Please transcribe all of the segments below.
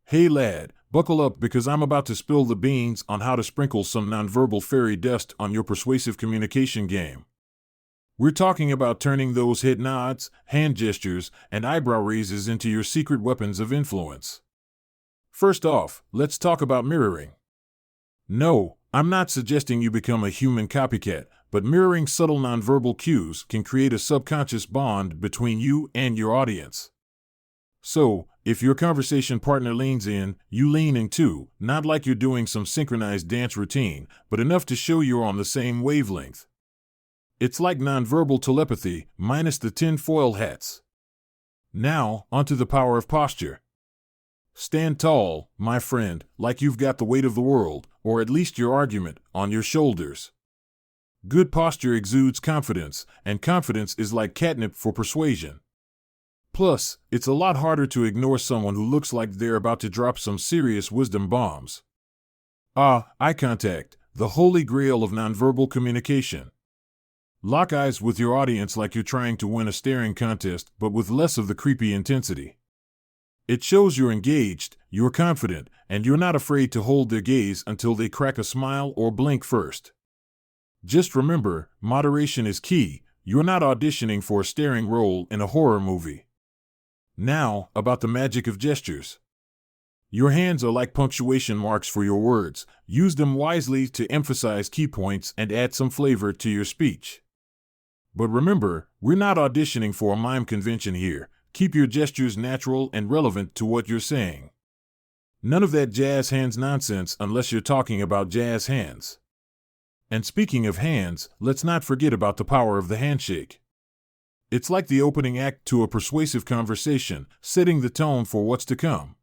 Hey lad, buckle up because I'm about to spill the beans on how to sprinkle some nonverbal fairy dust on your persuasive communication game. We're talking about turning those head nods, hand gestures, and eyebrow raises into your secret weapons of influence. First off, let's talk about mirroring. No, I'm not suggesting you become a human copycat, but mirroring subtle nonverbal cues can create a subconscious bond between you and your audience. So, if your conversation partner leans in, you lean in too, not like you're doing some synchronized dance routine, but enough to show you're on the same wavelength. It's like nonverbal telepathy, minus the tinfoil hats. Now, onto the power of posture. Stand tall, my friend, like you've got the weight of the world, or at least your argument, on your shoulders. Good posture exudes confidence, and confidence is like catnip for persuasion. Plus, it's a lot harder to ignore someone who looks like they're about to drop some serious wisdom bombs. Eye contact, the holy grail of nonverbal communication. Lock eyes with your audience like you're trying to win a staring contest, but with less of the creepy intensity. It shows you're engaged, you're confident, and you're not afraid to hold their gaze until they crack a smile or blink first. Just remember, moderation is key. You're not auditioning for a staring role in a horror movie. Now, about the magic of gestures. Your hands are like punctuation marks for your words. Use them wisely to emphasize key points and add some flavor to your speech. But remember, we're not auditioning for a mime convention here. Keep your gestures natural and relevant to what you're saying. None of that jazz hands nonsense unless you're talking about jazz hands. And speaking of hands, let's not forget about the power of the handshake. It's like the opening act to a persuasive conversation, setting the tone for what's to come.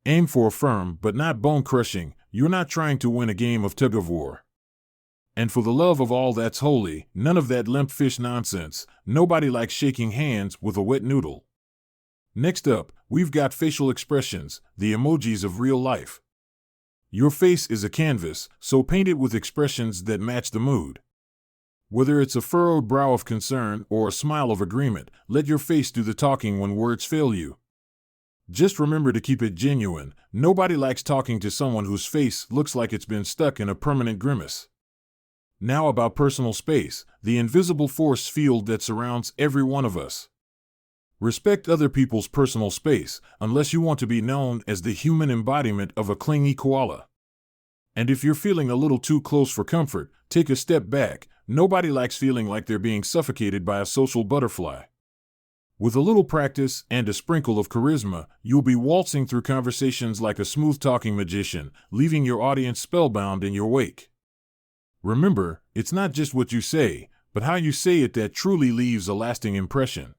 Aim for a firm but not bone-crushing. You're not trying to win a game of tug-of-war. And for the love of all that's holy, none of that limp fish nonsense. Nobody likes shaking hands with a wet noodle. Next up, we've got facial expressions, the emojis of real life. Your face is a canvas, so paint it with expressions that match the mood. Whether it's a furrowed brow of concern or a smile of agreement, let your face do the talking when words fail you. Just remember to keep it genuine. Nobody likes talking to someone whose face looks like it's been stuck in a permanent grimace. Now about personal space, the invisible force field that surrounds every one of us. Respect other people's personal space, unless you want to be known as the human embodiment of a clingy koala. And if you're feeling a little too close for comfort, take a step back. Nobody likes feeling like they're being suffocated by a social butterfly. With a little practice and a sprinkle of charisma, you'll be waltzing through conversations like a smooth-talking magician, leaving your audience spellbound in your wake. Remember, it's not just what you say, but how you say it that truly leaves a lasting impression.